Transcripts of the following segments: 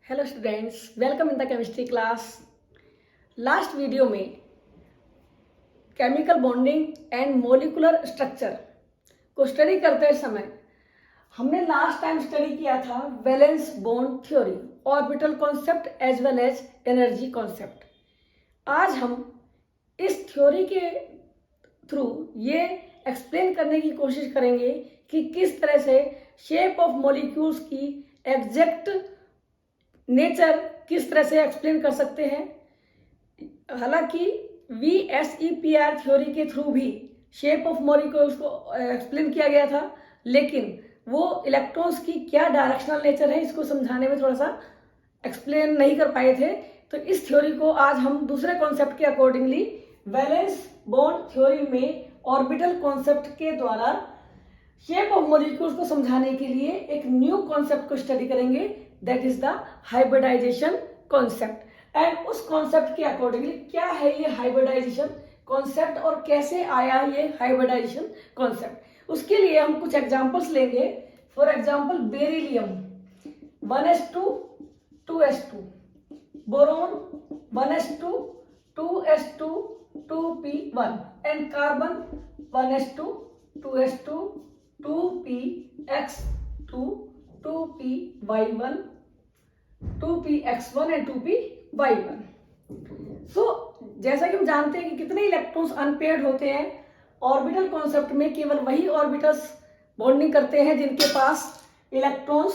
Hello students, welcome in the chemistry class. Last video में chemical bonding and molecular structure को study करते समय हमने लास्ट टाइम स्टडी किया था valence bond theory, orbital concept as well as energy concept. आज हम इस थ्योरी के थ्रू ये एक्सप्लेन करने की कोशिश करेंगे कि किस तरह से शेप ऑफ मॉलिक्यूल्स की एग्जैक्ट नेचर किस तरह से एक्सप्लेन कर सकते हैं। हालांकि VSEPR थ्योरी के थ्रू भी शेप ऑफ मॉलिक्यूल्स को एक्सप्लेन किया गया था, लेकिन वो इलेक्ट्रॉन्स की क्या डायरेक्शनल नेचर है इसको समझाने में थोड़ा सा एक्सप्लेन नहीं कर पाए थे। तो इस थ्योरी को आज हम दूसरे कॉन्सेप्ट के अकॉर्डिंगली वैलेंस बॉन्ड थ्योरी में ऑर्बिटल कॉन्सेप्ट के द्वारा शेप ऑफ मॉलिक्यूल्स को समझाने के लिए एक न्यू कॉन्सेप्ट को स्टडी करेंगे, that is the hybridisation concept. And उस कॉन्सेप्ट के अकॉर्डिंगली क्या है ये हाइब्रिडाइजेशन कॉन्सेप्ट और कैसे आया ये हाइब्रिडाइजेशन कॉन्सेप्ट, उसके लिए हम कुछ एग्जांपल्स लेंगे। For example beryllium 1s2 2s2, boron 1s2 2s2 2p1 and carbon 1s2 2s2 2px2 2py1 2px1 and 2py1। सो जैसा कि हम जानते हैं कि कितने इलेक्ट्रॉन्स अनपेयर्ड होते हैं ऑर्बिटल कॉन्सेप्ट में, केवल वही ऑर्बिटल्स बॉन्डिंग करते हैं जिनके पास इलेक्ट्रॉन्स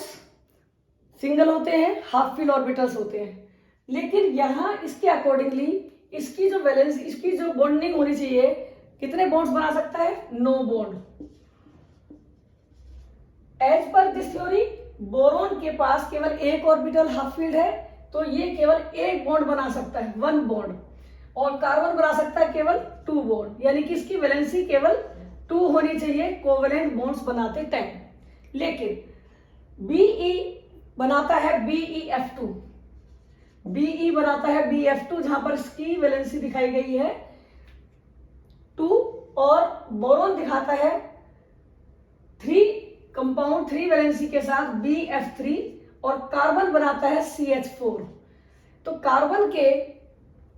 सिंगल होते हैं, हाफ फिल ऑर्बिटल्स होते हैं। लेकिन यहाँ इसके अकॉर्डिंगली इसकी जो वैलेंस, इसकी जो बॉन्डिंग होनी चाहिए, कितने बॉन्ड्स बना सकता है? 9 बॉन्ड। एज पर दिस थ्योरी बोरोन के पास केवल एक ऑर्बिटल हाफ फील्ड है, तो ये केवल एक बॉन्ड बना सकता है, 1 बॉन्ड, और कार्बन बना सकता है केवल 2 बॉन्ड, यानी कि इसकी वैलेंसी केवल 2 होनी चाहिए कोवेलेंट बॉन्ड्स बनाते टाइम। लेकिन बीई बनाता है BeF2, बीई बनाता है BF2 जहां पर इसकी वैलेंसी दिखाई गई है 2, और बोरोन दिखाता है 3 कंपाउंड 3 वैलेंसी के साथ BF3, और कार्बन बनाता है CH4। तो कार्बन के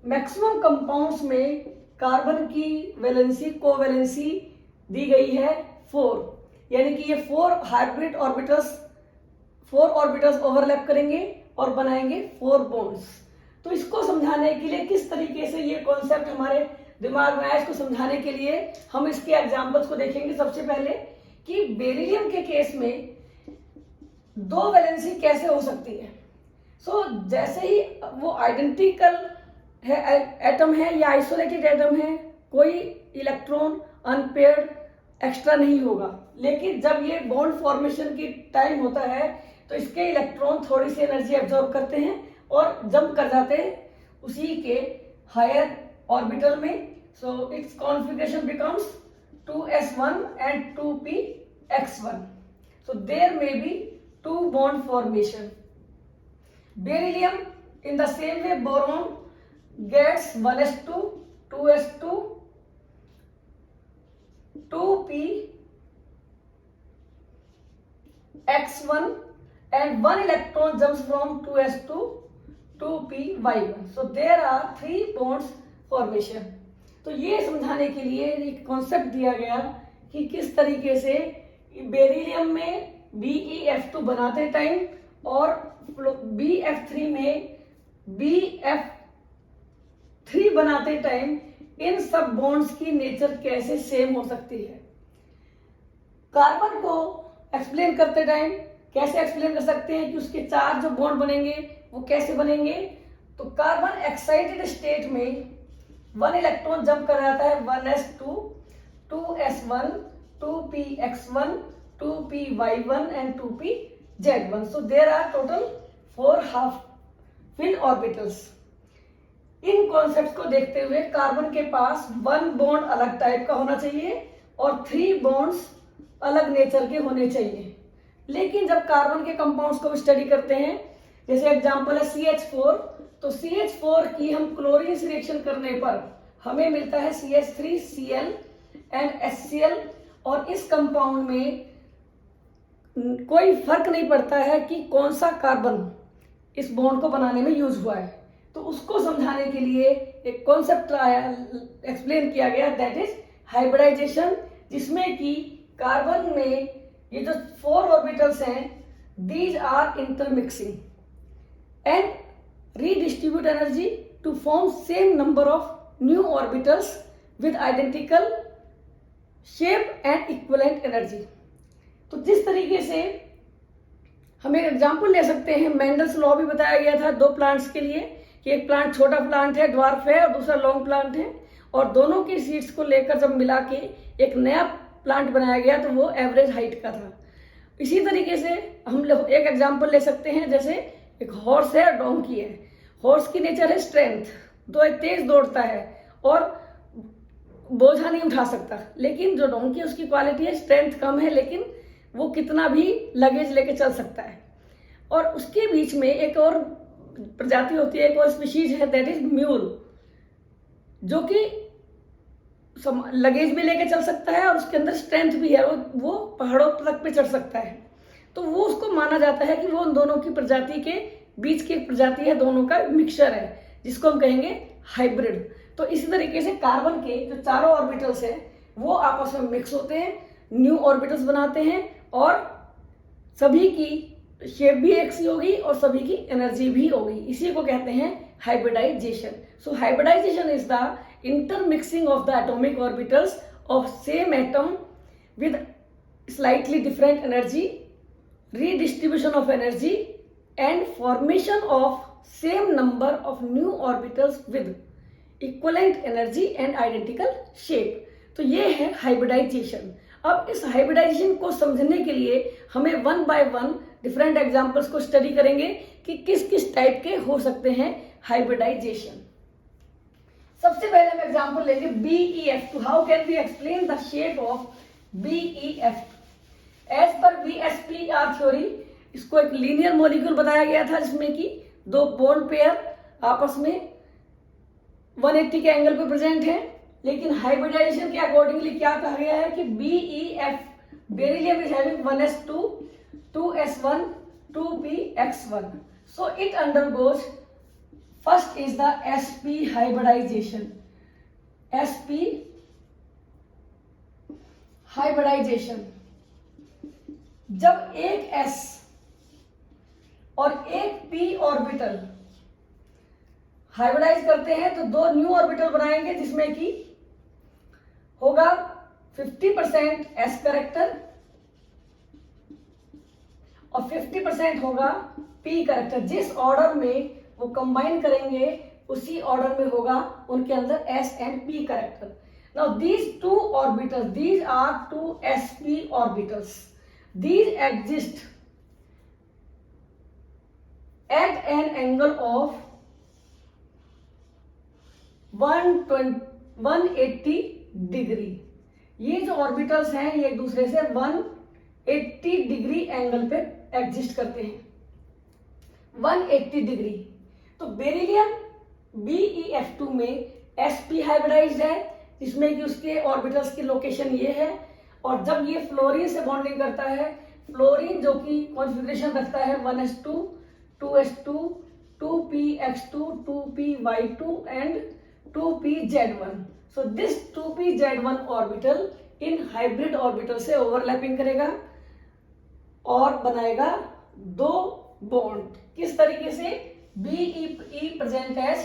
मैक्सिमम कंपाउंड्स में कार्बन की वैलेंसी कोवैलेंसी दी गई है 4, यानी कि ये 4 हाइब्रिड ऑर्बिटल्स 4 ऑर्बिटल्स ओवरलैप करेंगे और बनाएंगे 4 बॉन्ड्स। तो इसको समझाने के लिए किस तरीके से ये कॉन्सेप्ट हमारे दिमाग में आया, इसको समझाने के लिए हम इसके एग्जांपल्स को देखेंगे। सबसे पहले कि बेरिलियम के केस में 2 वैलेंसी कैसे हो सकती है। सो जैसे ही वो आइडेंटिकल है एटम है या आइसोलेटेड एटम है, कोई इलेक्ट्रॉन अनपेयर्ड एक्स्ट्रा नहीं होगा। लेकिन जब ये बॉन्ड फॉर्मेशन की टाइम होता है तो इसके इलेक्ट्रॉन थोड़ी सी एनर्जी एब्जॉर्ब करते हैं और जंप कर जाते हैं उसी के हायर ऑर्बिटल में। So it's configuration becomes 2s1 and 2px1. So there may be 2 bond formation. Beryllium in the same way boron gets 1s2 2s2 2px1 and 1 electron jumps from 2s2 2py1. So there are 3 bonds formation. तो ये समझाने के लिए एक concept दिया गया कि किस तरीके से बेरिलियम में BeF2 बनाते टाइम और BF3 में BF3 बनाते टाइम इन सब बॉन्ड्स की नेचर कैसे सेम हो सकती है। कार्बन को एक्सप्लेन करते टाइम कैसे एक्सप्लेन कर सकते हैं कि उसके 4 जो बॉन्ड बनेंगे वो कैसे बनेंगे। तो कार्बन एक्साइटेड स्टेट में 1 इलेक्ट्रॉन जंप कर जाता है 1s2 2s1 2px1 2py1 and 2pz1. So there are total 4 half fill orbitals. In concepts को देखते हुए कार्बन के पास 1 बॉन्ड अलग टाइप का होना चाहिए और 3 बॉन्ड्स अलग नेचर के होने चाहिए। लेकिन जब कार्बन के कंपाउंड्स को स्टडी करते हैं, जैसे एग्जांपल है CH4, तो CH4 की हम क्लोरीन से रिएक्शन करने पर हमें मिलता है CH3Cl एंड HCl, और इस कंपाउंड में कोई फर्क नहीं पड़ता है कि कौन सा कार्बन इस बॉन्ड को बनाने में यूज हुआ है। तो उसको समझाने के लिए एक कॉन्सेप्ट एक्सप्लेन किया गया, दैट इज हाइब्रिडाइजेशन, जिसमें कि कार्बन में ये जो 4 ऑर्बिटल्स हैं, these are intermixing and redistribute energy to form same number of new orbitals with identical shape and equivalent energy। तो जिस तरीके से हम एक एग्जांपल ले सकते हैं, मेंडल्स लॉ भी बताया गया था 2 प्लांट्स के लिए कि एक प्लांट छोटा प्लांट है, ड्वार्फ है, और दूसरा लॉन्ग प्लांट है, और दोनों की सीड्स को लेकर जब मिला के एक नया प्लांट बनाया गया तो वो एवरेज हाइट का था। इसी तरीके से हम एक एग्जांपल ले सकते हैं, जैसे एक हॉर्स है और डोंकी है। हॉर्स की नेचर है स्ट्रेंथ, तेज दौड़ता है और बोझा नहीं उठा सकता, लेकिन जो डोंकी है उसकी क्वालिटी है स्ट्रेंथ कम है, लेकिन वो कितना भी लगेज लेके चल सकता है। और उसके बीच में एक और प्रजाति होती है, एक और स्पीशीज है, दैट इज म्यूल, जो कि लगेज भी लेके चल सकता है और उसके अंदर स्ट्रेंथ भी है, वो पहाड़ों तक पे चढ़ सकता है। तो वो उसको माना जाता है कि वो उन दोनों की प्रजाति के बीच की एक प्रजाति है, दोनों का मिक्सचर है, जिसको हम कहेंगे हाइब्रिड। तो इसी तरीके से कार्बन के जो चारों ऑर्बिटल्स हैं वो आपस में मिक्स होते हैं, न्यू ऑर्बिटल्स बनाते हैं, और सभी की शेप भी एक सी होगी और सभी की एनर्जी भी होगी। इसी को कहते हैं hybridization. So hybridization is the intermixing of the atomic orbitals of same atom with slightly different energy, redistribution of energy, and formation of same number of new orbitals with equivalent energy and identical shape। तो ये है hybridisation. अब इस hybridisation को समझने के लिए हमें 1 by 1 डिफरेंट एग्जाम्पल्स को स्टडी करेंगे कि किस किस टाइप के हो सकते हैं हाइब्रिडाइजेशन। सबसे पहले हम एग्जांपल लेंगे BeF2। How can we explain the shape of BeF2? As पर VSPR थ्योरी, इसको एक लीनियर मॉलिक्यूल बताया गया था, जिसमें कि 2 बॉन्ड पेयर आपस में 180 के एंगल पे प्रेजेंट है। लेकिन हाइब्रिडाइजेशन के अकॉर्डिंगली क्या कहा गया है कि BeF beryllium is having 1s2, 2s1, 2px1, so it undergoes first is the sp hybridization। sp hybridization, जब एक s और एक p ऑर्बिटल हाइब्रिडाइज करते हैं तो 2 न्यू ऑर्बिटल बनाएंगे, जिसमें कि होगा 50% s कैरेक्टर और 50% होगा p कैरेक्टर। जिस ऑर्डर में वो कंबाइन करेंगे उसी ऑर्डर में होगा उनके अंदर s and p character. Now these 2 orbitals, these are 2 sp orbitals, these exist at an angle of 180 degree. ये जो ऑर्बिटल्स हैं ये एक दूसरे से 180 डिग्री एंगल पे एग्जिस्ट करते हैं, 180 डिग्री। तो बेरिलियम BeF2 में sp हाइब्रिडाइज्ड है, जिसमें कि उसके ऑर्बिटल्स की लोकेशन ये है, और जब ये फ्लोरीन से बॉन्डिंग करता है, फ्लोरीन जो कि कॉन्फिगरेशन रखता है 1s2, 2s2, 2px2, 2py2 and 2pz1। so this 2pz1 orbital in hybrid orbital से ओवरलैपिंग करेगा और बनाएगा 2 बॉन्ड। किस तरीके से? BE present as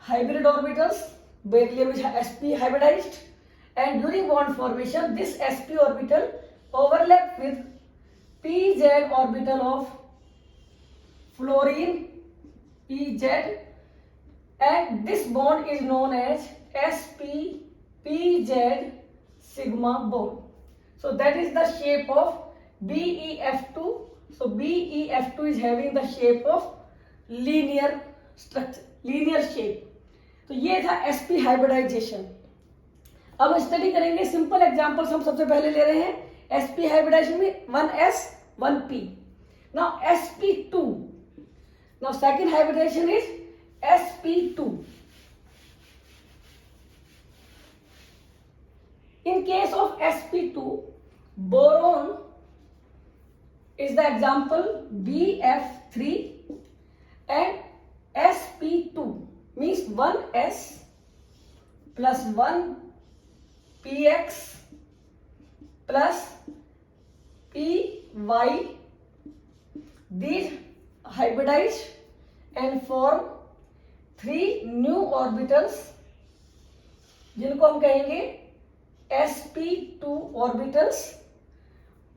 hybrid orbitals, beryllium is sp hybridized, and during bond formation this sp orbital overlap with pz orbital of fluorine pz, and this bond is known as sp pz sigma bond। so that is the shape of BeF2। so BeF2 is having the shape of linear structure, linear shape। तो ये था sp hybridisation. अब study करेंगे simple examples. हम सबसे पहले ले रहे हैं sp हाइब्रिडाइजेशन में 1s 1p। Now sp2, now second hybridization is sp2। in case of sp2, boron is the example BF3 1s plus 1px plus py. These hybridize and form 3 new orbitals जिनको हम कहेंगे sp2 orbitals.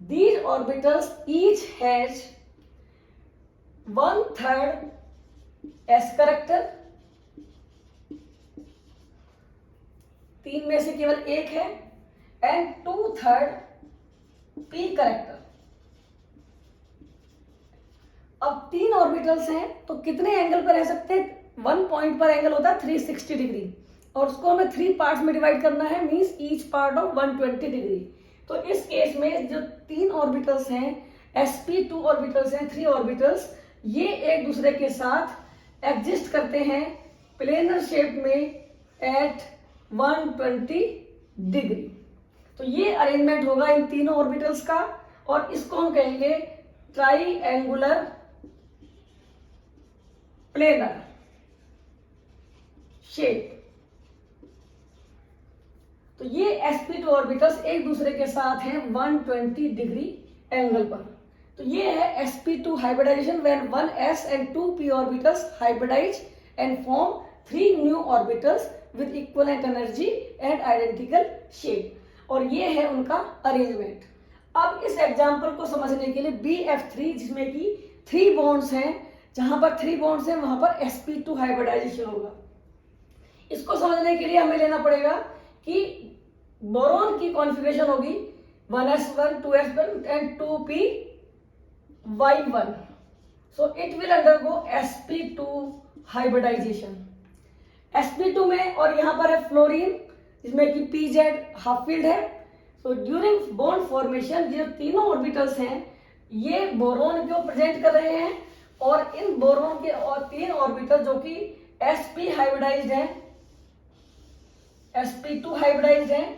These orbitals each has 1/3 s character. तीन में से केवल एक है and 2/3 p character. अब 3 ऑर्बिटल्स हैं तो कितने एंगल पर रह सकते हैं? 1 पॉइंट पर एंगल होता है 360 डिग्री और उसको हमें 3 पार्ट्स में डिवाइड करना है, means each part of 120 degree. तो इस केस में जो 3 ऑर्बिटल्स हैं sp2 ऑर्बिटल्स हैं, 3 ऑर्बिटल्स, ये एक दूसरे के साथ एग्जिस्ट करते हैं प्लेनर शेप में एट 120 डिग्री. तो ये अरेंजमेंट होगा इन तीनों ऑर्बिटल्स का और इसको हम कहेंगे ट्राइएंगुलर प्लेनर शेप. तो ये sp2 ऑर्बिटल्स एक दूसरे के साथ हैं 120 डिग्री एंगल पर. तो ये है sp2 hybridization when 1s and 2p orbitals hybridize and form 3 new orbitals with equivalent energy and identical shape. और ये है उनका अरेंजमेंट. अब इस एग्जांपल को समझने के लिए BF3 जिसमें कि 3 बॉन्ड्स हैं, जहां पर 3 बॉन्ड्स हैं वहां पर sp2 हाइब्रिडाइजेशन होगा. इसको समझने के लिए हमें लेना पड़ेगा कि बोरॉन की कॉन्फ़िगरेशन होगी 1s1 2s1 and 2p1. So it will undergo sp2 hybridization. sp2 में और यहाँ पर है फ्लोरीन जिसमें कि pz हाफ फील्ड है. So during bond formation जो तीनों ऑर्बिटल्स हैं ये बोरोन को प्रेजेंट कर रहे हैं और इन बोरोन के और 3 ऑर्बिटल जो कि sp हाइब्रिडाइज्ड हैं, sp2 हाइब्रिडाइज्ड हैं.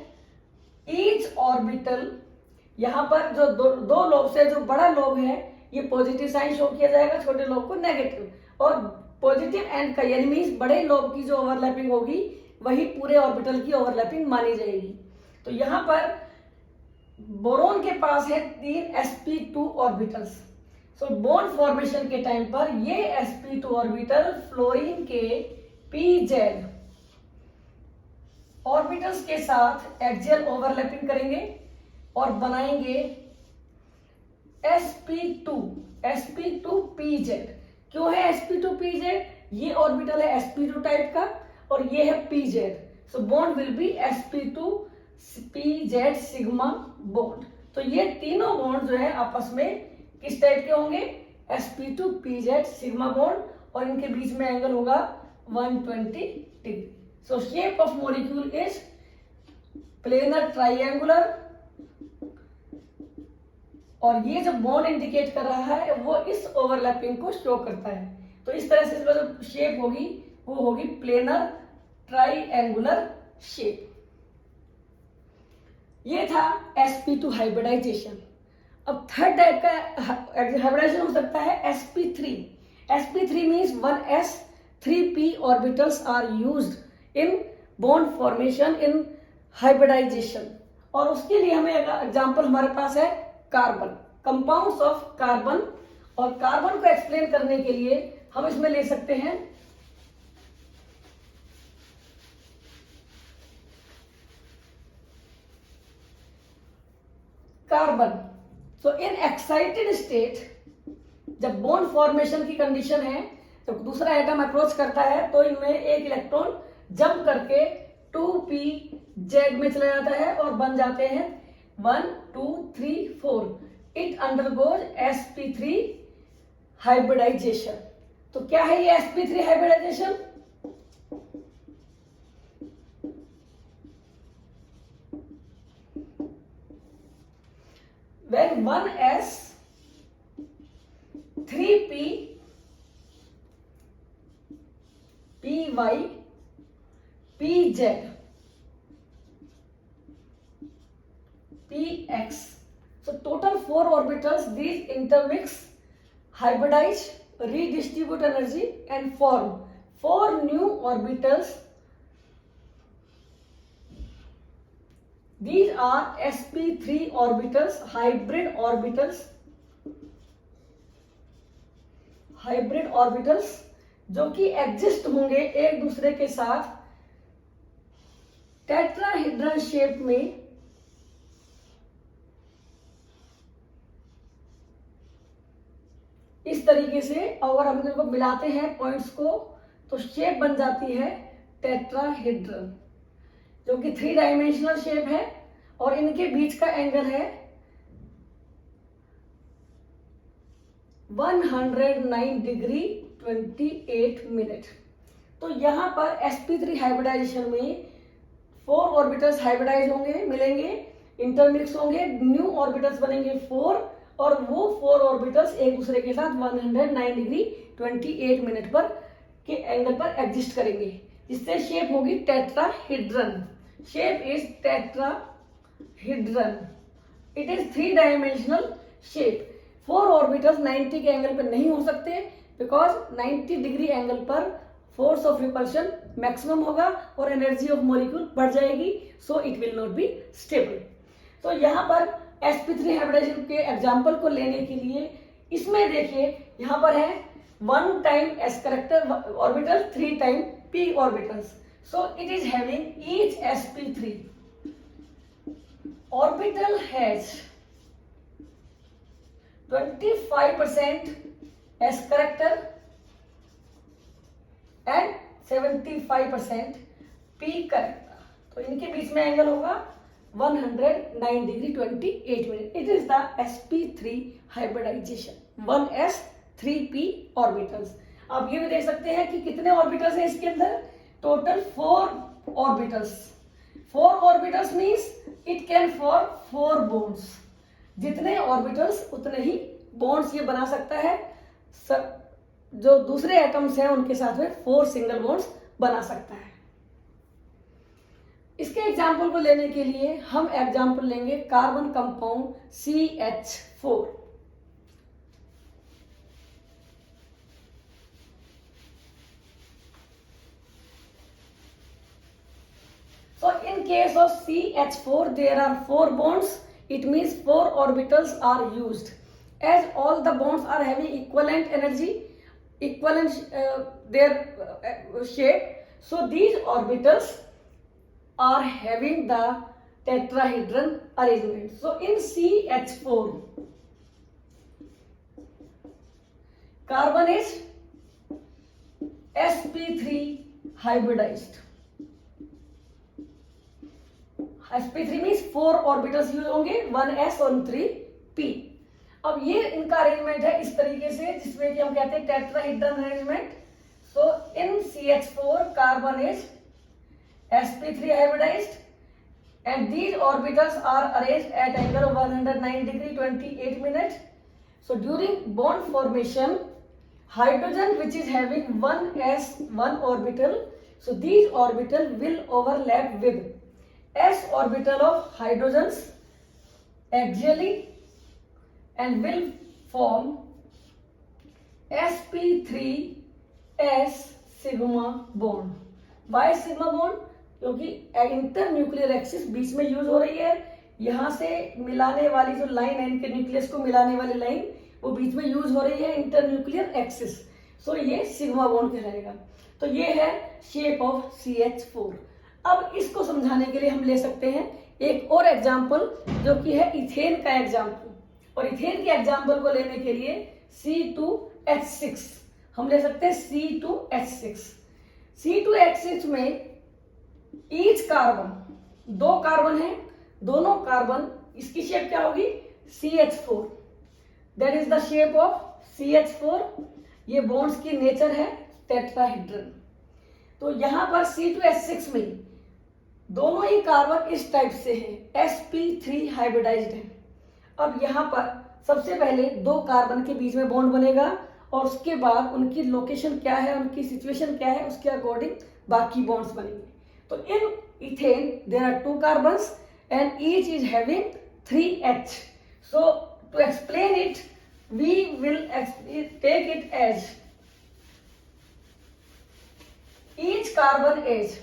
ईच ऑर्बिटल यहाँ पर जो दो लोब से जो बड़ा लोब है ये पॉजिटिव साइन शो किया जाएगा, छोटे लोब को नेगेटिव. और पॉजिटिव एंड का यानी मींस बड़े लोब की जो ओवरलैपिंग होगी वही पूरे ऑर्बिटल की ओवरलैपिंग मानी जाएगी. तो यहाँ पर बोरोन के पास है 3 sp2 orbitals. So bond formation के टाइम पर ये sp2 ऑर्बिटल फ्लोरीन के pz ऑर्बिटल्स के साथ एक्सियल ओवरलैपिंग करेंगे और बनाएंगे sp2pz. क्यों है sp2pz? ये ऑर्बिटल है sp2 टाइप का और ये है pz. So bond will be sp2pz sigma bond. तो ये तीनों बॉन्ड जो है आपस में किस टाइप के होंगे? sp2pz सिग्मा बॉन्ड और इनके बीच में एंगल होगा 120 degree. So shape of molecule is planar triangular और ये जो बॉन्ड इंडिकेट कर रहा है वो इस ओवरलैपिंग को शो करता है. तो इस तरह से इसका जो शेप होगी वो होगी प्लेनर ट्राइएंगुलर शेप. ये था sp2 हाइब्रिडाइजेशन. अब थर्ड टाइप का हाइब्रिडाइजेशन हो सकता है sp3. sp3 means 1s 3p orbitals are used in bond formation in hybridization. और उसके लिए हमें एग्जांपल हमारे पास है कार्बन, कंपाउंड्स ऑफ कार्बन. और कार्बन को एक्सप्लेन करने के लिए हम इसमें ले सकते हैं carbon. So in excited state जब बॉन्ड फॉर्मेशन की कंडीशन है तो दूसरा एटम अप्रोच करता है तो इनमें एक इलेक्ट्रॉन जंप करके 2pz में चला जाता है और बन जाते हैं 1 2 3 4. It undergoes sp3 hybridization. तो क्या है ये sp3 hybridization? when 1s 3p py pz px. So total 4 orbitals. These intermix, hybridize, redistribute energy and form 4 new orbitals. These are sp3 orbitals, hybrid orbitals जो कि एग्जिस्ट होंगे एक दूसरे के साथ टेट्राहेड्रल शेप में। इस तरीके से अगर हम इनको मिलाते हैं पॉइंट्स को तो शेप बन जाती है टेट्राहेड्रल, जो कि 3 डायमेंशनल शेप है और इनके बीच का एंगल है 109 डिग्री 28 मिनट। तो यहां पर sp3 हाइब्रिडाइजेशन में 4 ऑर्बिटल्स हाइब्रिडाइज होंगे, मिलेंगे, इंटरमिक्स होंगे, न्यू ऑर्बिटल्स बनेंगे 4 और वो 4 ऑर्बिटल्स एक दूसरे के साथ 109 डिग्री 28 मिनट पर के एंगल पर एग्जिस्ट करेंगे, जिससे शेप होगी tetrahedron. Shape is tetrahedron. It is 3 dimensional shape. 4 orbitals 90 के एंगल पर नहीं हो सकते बिकॉज 90 डिग्री एंगल पर फोर्स ऑफ रिपल्शन मैक्सिमम होगा और एनर्जी ऑफ मॉलिक्यूल बढ़ जाएगी, so it will not be stable. तो यहाँ पर sp3 हाइब्रिडाइजेशन के एग्जांपल को लेने के लिए इसमें देखिए यहाँ पर है 1 time s character orbital 3 time p orbitals, so it is having each sp3 orbital has 25% s character and 75% p character। तो इनके बीच में एंगल होगा 109 degree 28 minute. It is the sp3 hybridization 1s 3p orbitals. आप ये भी देख सकते हैं कि कितने ऑर्बिटल्स हैं इसके अंदर, total 4 orbitals. 4 orbitals means it can for 4 bonds. जितने ऑर्बिटल्स उतने ही बॉन्ड्स ये बना सकता है। जो दूसरे एटम्स हैं उनके साथ में 4 सिंगल बॉन्ड्स बना सकता है। इसके एग्जाम्पल को लेने के लिए हम एग्जाम्पल लेंगे carbon compound CH4। So in case of CH4 there are 4 bonds. It means 4 orbitals are used. As all the bonds are having equivalent energy, equivalent their shape, so these orbitals are having the tetrahedron arrangement. So in CH4, carbon is sp3 hybridized. sp3 means 4 orbitals use होंगे, 1s और 3p। अब ये इनका arrangement है इस तरीके से जिसमें कि हम कहते हैं tetrahedron arrangement. So in CH4 carbon is sp3 hybridized and these orbitals are arranged at angle of 109 degree 28 minutes. So during bond formation, hydrogen which is having 1s1 orbital, so these orbital will overlap with s orbital of hydrogens axially and will form sp3s sigma bond। Why sigma bond? क्योंकि inter nuclear axis बीच में use हो रही है। यहां से मिलाने वाली जो लाइन है, इनके न्यूक्लियस को मिलाने वाली लाइन, वो बीच में यूज हो रही है इंटर न्यूक्लियर एक्सिस, सो ये सिग्मा बॉन्ड कहलाएगा। तो ये है शेप ऑफ CH4। अब इसको समझाने के लिए हम ले सकते हैं एक और एग्जाम्पल जो कि है इथेन का एग्जाम्पल। और इथेन के एग्जाम्पल को लेने के लिए C2H6 हम ले सकते हैं C2H6। C2H6 में ईच कार्बन, 2 कार्बन है, दोनों कार्बन, इसकी शेप क्या होगी CH4। That is the shape of CH4। ये बॉन्ड्स की नेचर है टेट्राहेड्रन। तो यहां पर C2H6 में दोनों ही कार्बन इस टाइप से हैं, sp3 हाइब्रिडाइज्ड है। अब यहाँ पर सबसे पहले 2 कार्बन के बीच में बॉन्ड बनेगा और उसके बाद उनकी लोकेशन क्या है, उनकी सिचुएशन क्या है, उसके अकॉर्डिंग बाकी बॉन्ड्स बनेंगे। तो in ethane there are 2 carbons and each is having 3H। So to explain it we will take it as carbon is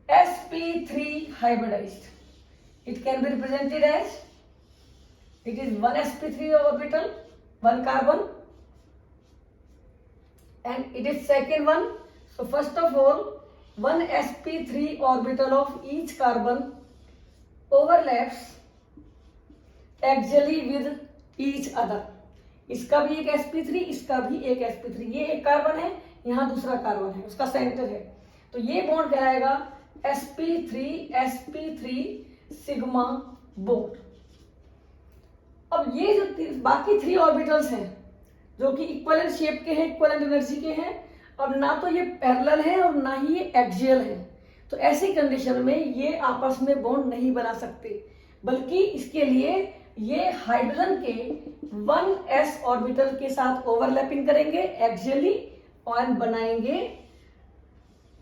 sp3 hybridized. It can be represented as, it is one sp3 orbital, one carbon, and it is second one. So first of all, one sp3 orbital of each carbon overlaps axially with each other. इसका भी एक sp3, इसका भी एक sp3, ये एक carbon है, यहाँ दूसरा कार्बन है, उसका सेंटर है, तो ये बॉन्ड कहलाएगा sp3 सिग्मा बॉन्ड। अब ये जो बाकी 3 ऑर्बिटल्स हैं जो कि इक्विवेलेंट शेप के हैं, इक्विवेलेंट एनर्जी के हैं, अब ना तो ये पैरेलल है और ना ही ये एक्सियल है, तो ऐसी कंडीशन में ये आपस में बॉन्ड नहीं बना सकते, बल्कि इसके लिए ये हाइड्रोजन के 1s ऑर्बिटल के साथ ओवरलैपिंग करेंगे एक्सियली और बनाएंगे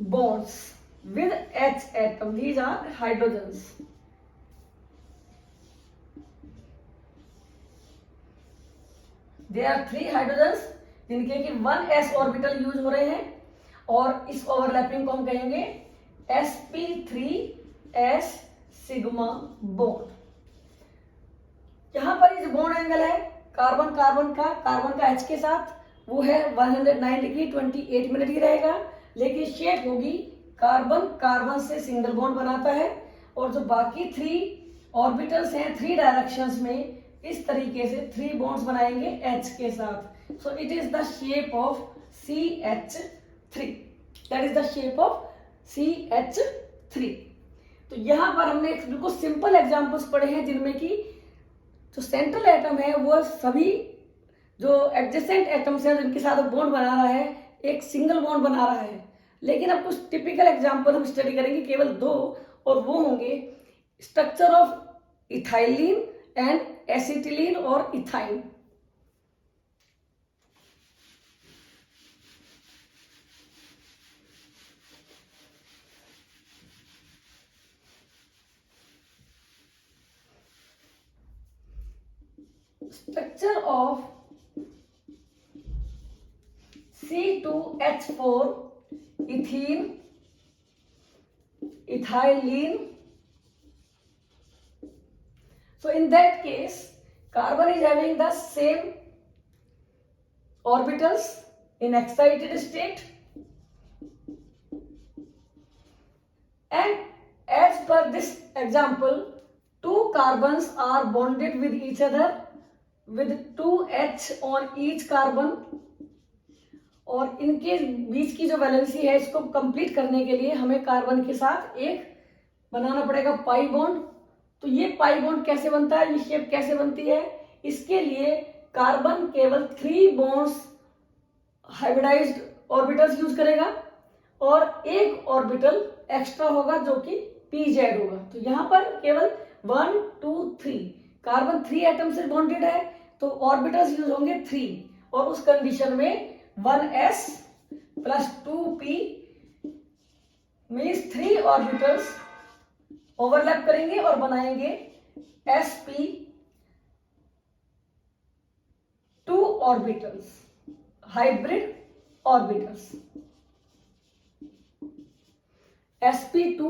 bonds with H atom. These are hydrogens. There are 3 hydrogens जिनके कि 1s ऑर्बिटल यूज हो रहे हैं, और इस ओवरलैपिंग को हम कहेंगे sp3s सिग्मा बॉन्ड। यहां पर इस बॉन्ड एंगल है कार्बन का H के साथ, वो है 109 डिग्री 28 मिनट ही रहेगा, लेकिन शेप होगी कार्बन से सिंगल बॉन्ड बनाता है, और जो बाकी 3 ऑर्बिटल्स हैं 3 डायरेक्शंस में इस तरीके से 3 बॉन्ड्स बनाएंगे H के साथ। So it is the shape of CH3, that is the shape of CH3। तो यहां पर हमने बिल्कुल सिंपल एग्जांपल्स पढ़े हैं जिनमें कि जो सेंट्रल एटम है वो सभी जो एडजेसेंट एटम्स हैं जिनके साथ बॉन्ड बना रहा है एक सिंगल बॉन्ड बना रहा है, लेकिन अब कुछ टिपिकल एग्जांपल हम स्टडी करेंगे, केवल 2, और वो होंगे structure of ethylene and acetylene और ethyne. Structure of C2H4 ethene ethylene. So in that case carbon is having the same orbitals in excited state, and as per this example 2 carbons are bonded with each other with 2H on each carbon, और इनके बीच की जो valency है इसको complete करने के लिए हमें कार्बन के साथ एक बनाना पड़ेगा पाई बॉन्ड। तो ये पाई बॉन्ड कैसे बनता है, ये शेप कैसे बनती है, इसके लिए कार्बन केवल 3 बॉन्ड्स हाइब्रिडाइज्ड ऑर्बिटल्स यूज करेगा और एक ऑर्बिटल एक्स्ट्रा होगा जो कि pz होगा। तो यहाँ पर केवल 1 2 3 कार्बन 3 एटम से बॉन्डेड है, तो ऑर्बिटल्स यूज होंगे 3, और उस कंडीशन में 1s plus 2p means 3 orbitals overlap करेंगे और बनाएंगे sp2 orbitals, hybrid orbitals, sp2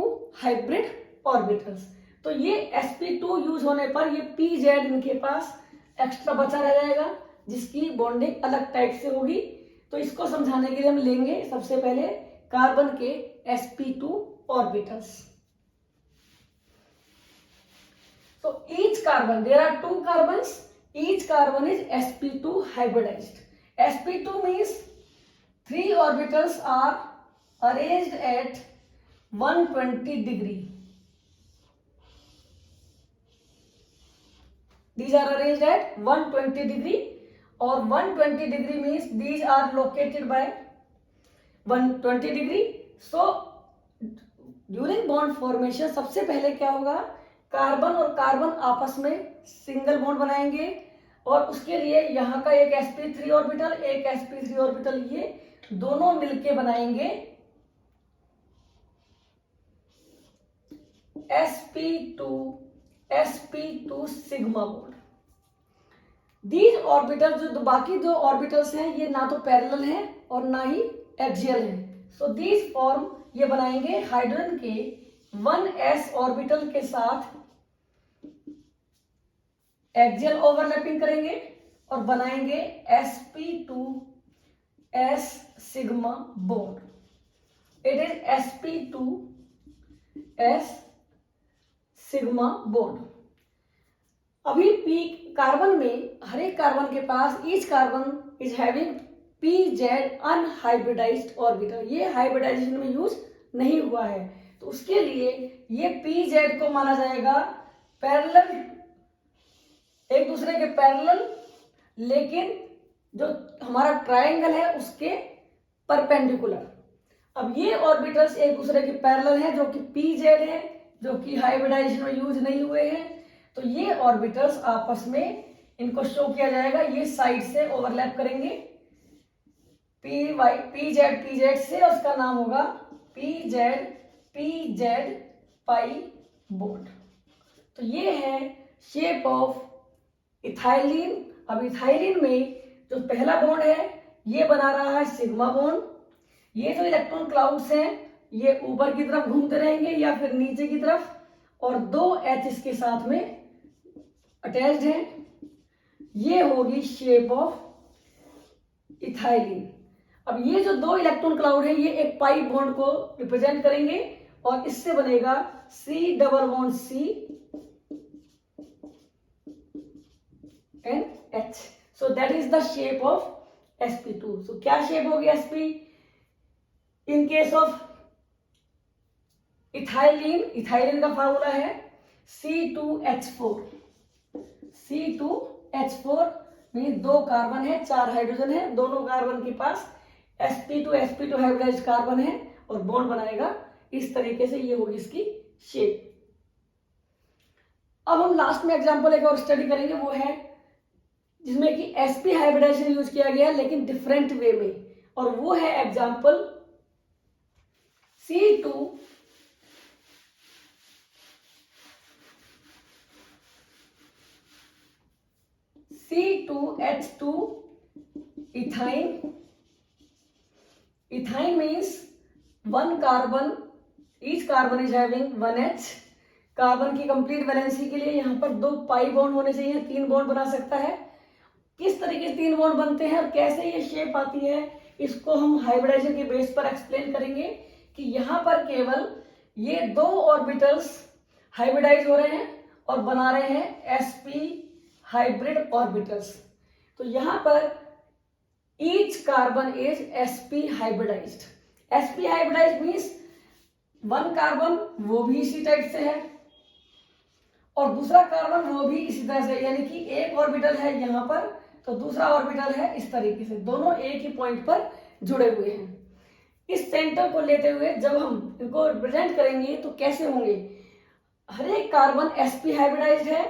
hybrid orbitals. तो ये sp2 यूज होने पर ये pz इनके पास एक्स्ट्रा बचा रह जाएगा जिसकी बॉन्डिंग अलग टाइप से होगी। तो इसको समझाने के लिए हम लेंगे सबसे पहले कार्बन के sp2 orbitals. So each carbon, there are 2 carbons, each carbon is sp2 hybridized. sp2 means 3 orbitals are arranged at 120 degree. These are arranged at 120 degree, or 120 degree means these are located by 120 degree. So during bond formation सबसे पहले क्या होगा, carbon और carbon आपस में single bond बनाएंगे, और उसके लिए यहाँ का एक sp3 ऑर्बिटल एक sp3 ऑर्बिटल ये दोनों मिलके बनाएंगे sp2 sigma bond. These orbital जो बाकी 2 ऑर्बिटल्स हैं ये ना तो पैरेलल हैं और ना ही एक्सियल हैं, सो दिस फॉर्म ये बनाएंगे हाइड्रोजन के 1s ऑर्बिटल के साथ एक्सियल ओवरलैपिंग करेंगे और बनाएंगे sp2s sigma bond. It is sp2s sigma bond. अभी p कार्बन में हर एक कार्बन के पास each carbon is having pz unhybridised orbital. ये हाइब्रिडाइजेशन में यूज नहीं हुआ है, तो उसके लिए ये pz को माना जाएगा पैरेलल, एक दूसरे के पैरेलल, लेकिन जो हमारा ट्रायंगल है उसके परपेंडिकुलर. अब ये ऑर्बिटल्स एक दूसरे के पैरेलल हैं जो कि pz है, जो कि हाइब्रिडाइजेशन में यूज नहीं हुए हैं. तो ये ऑर्बिटल्स आपस में इनको शो किया जाएगा, ये साइड से ओवरलैप करेंगे pz से, और उसका नाम होगा pz पाई बॉन्ड. तो ये है शेप ऑफ इथाइलिन. अब इथाइलिन में जो पहला बॉन्ड है ये बना रहा है सिग्मा बॉन्ड. ये जो इलेक्ट्रॉन क्लाउड्स हैं ये ऊपर की तरफ घूमते रहेंगे या फिर नीचे की तरफ, और 2 H इसके साथ में अटैच्ड हैं. ये होगी शेप ऑफ इथाइलिन. अब ये जो 2 इलेक्ट्रॉन क्लाउड है ये एक पाई बॉन्ड को रिप्रेजेंट करेंगे और इससे बनेगा C double bond C and H. So that is the shape of sp2. सो क्या शेप होगी sp in case of ethylene? Ethylene का फॉर्मूला है C2H4. C2H4 मीन 2 कार्बन है, 4 हाइड्रोजन है, दोनों कार्बन के पास sp2 हाइब्रिडाइज्ड कार्बन है और बॉन्ड बनाएगा इस तरीके से. ये होगी इसकी शेप. अब हम लास्ट में एग्जांपल एक और स्टडी करेंगे, वो है जिसमें कि sp हाइब्रिडाइजेशन यूज किया गया लेकिन डिफरेंट वे में, और वो है example C2H2 ethyne. Ethyne means 1 carbon, each carbon is having 1H. Carbon की कंप्लीट वैलेंसी के लिए यहाँ पर 2 पाई बॉन्ड होने चाहिए, 3 बॉन्ड बना सकता है. किस तरीके से 3 बॉन्ड बनते हैं और कैसे ये शेप आती है, इसको हम हाइब्रिडाइजेशन के बेस पर एक्सप्लेन करेंगे. कि यहाँ पर केवल ये 2 ऑर्बिटल्स हाइब्रिडाइज हो रहे हैं और बना रहे हैं sp हाइब्रिड ऑर्बिटल्स. तो यहाँ पर each carbon is sp hybridized. sp hybridized means 1 carbon वो भी इसी टाइप से है और दूसरा कार्बन वो भी इसी तरह से, यानी कि एक ऑर्बिटल है यहाँ पर तो दूसरा ऑर्बिटल है इस तरीके से, दोनों एक ही पॉइंट पर जुड़े हुए हैं. इस सेंटर को लेते हुए जब हम इनको रिप्रेजेंट करेंगे तो कैसे होंगे? हर एक कार्बन sp हाइब्रिडाइज्ड है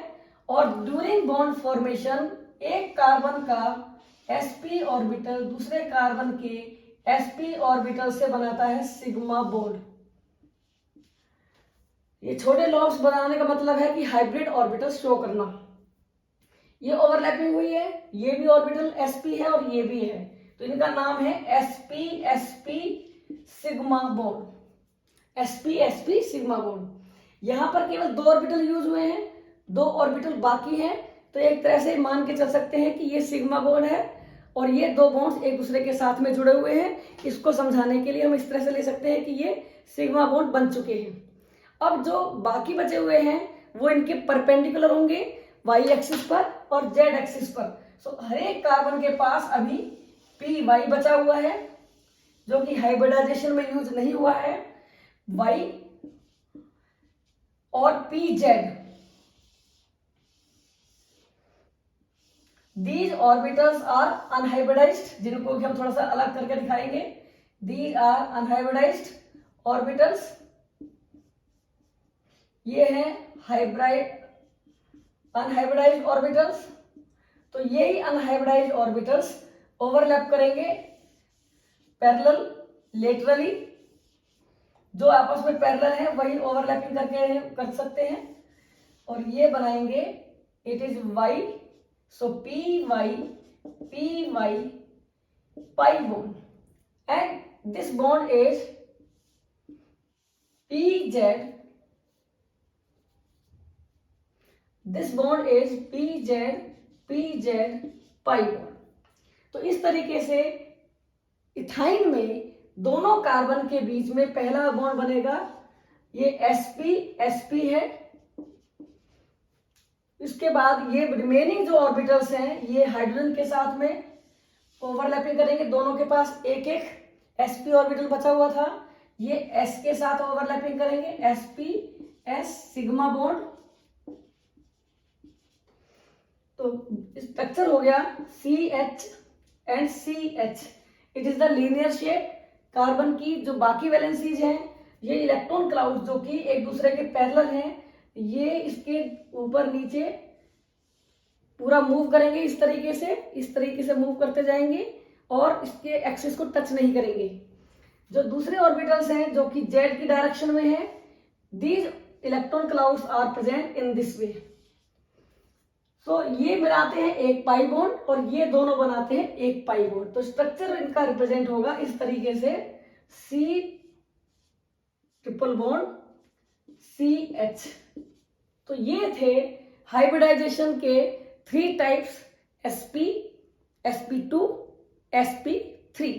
और ड्यूरिंग बॉन्ड फॉर्मेशन एक कार्बन का sp ऑर्बिटल दूसरे कार्बन के sp ऑर्बिटल से बनाता है सिग्मा बॉन्ड. ये छोटे लॉब्स बनाने का मतलब है कि हाइब्रिड ऑर्बिटल शो करना. ये ओवरलैपिंग हुई है, ये भी ऑर्बिटल sp है और ये भी है, तो इनका नाम है sp sigma bond. sp sigma bond. यहां पर केवल 2 ऑर्बिटल यूज हुए हैं, 2 ऑर्बिटल बाकी हैं, तो एक तरह से मान के चल सकते हैं कि ये सिग्मा बॉन्ड है और ये 2 बॉन्ड्स एक दूसरे के साथ में जुड़े हुए हैं. इसको समझाने के लिए हम इस तरह से ले सकते हैं कि ये सिग्मा बॉन्ड बन चुके हैं. अब जो बाकी बचे हुए हैं वो इनके परपेंडिकुलर होंगे y एक्सिस पर और z एक्सिस पर. सो हर एक कार्बन के पास अभी py बचा हुआ है जो कि हाइब्रिडाइजेशन में यूज नहीं हुआ है, y और pz. These orbitals are unhybridized, जिनको कि हम थोड़ा सा अलग करके दिखाएंगे. These are unhybridized orbitals. ये है अनहाइब्रिडाइज्ड ऑर्बिटल्स. तो यही अनहाइब्रिडाइज्ड ऑर्बिटल्स ओवरलैप करेंगे पैरेलल लेटरली. जो आपस में पैरेलल है वही ओवरलैपिंग करके कर सकते हैं और ये बनाएंगे it is y. So py pi bond and this bond is PZ, this bond is PZ pi bond. तो इस तरीके से इथाइन में दोनों कार्बन के बीच में पहला बॉन्ड बनेगा, ये sp है। इसके बाद ये रिमेनिंग जो ऑर्बिटल्स हैं ये हाइड्रोजन के साथ में ओवरलैपिंग करेंगे, दोनों के पास एक एक sp ऑर्बिटल बचा हुआ था, ये s के साथ ओवरलैपिंग करेंगे, sp s सिग्मा बॉन्ड। तो स्ट्रक्चर हो गया CH and CH। It is the linear shape. Carbon की जो बाकी वैलेंसीज हैं, ये इलेक्ट्रॉन क्लाउड जो कि एक दूसरे के पैरेलल हैं, ये इसके ऊपर नीचे पूरा मूव करेंगे इस तरीके से मूव करते जाएंगे और इसके एक्सिस को टच नहीं करेंगे। जो दूसरे ऑर्बिटल्स हैं जो कि जेड की डायरेक्शन में है, these electron clouds are present in this way. तो ये बनाते हैं एक पाई बॉन्ड और ये दोनों बनाते हैं एक पाई बॉन्ड। तो स्ट्रक्चर इनका रिप्रेजेंट होगा इस तरीके से, C ट्रिपल बॉन्ड CH। तो ये थे हाइब्रिडाइजेशन के 3 टाइप्स, sp, sp2, sp3।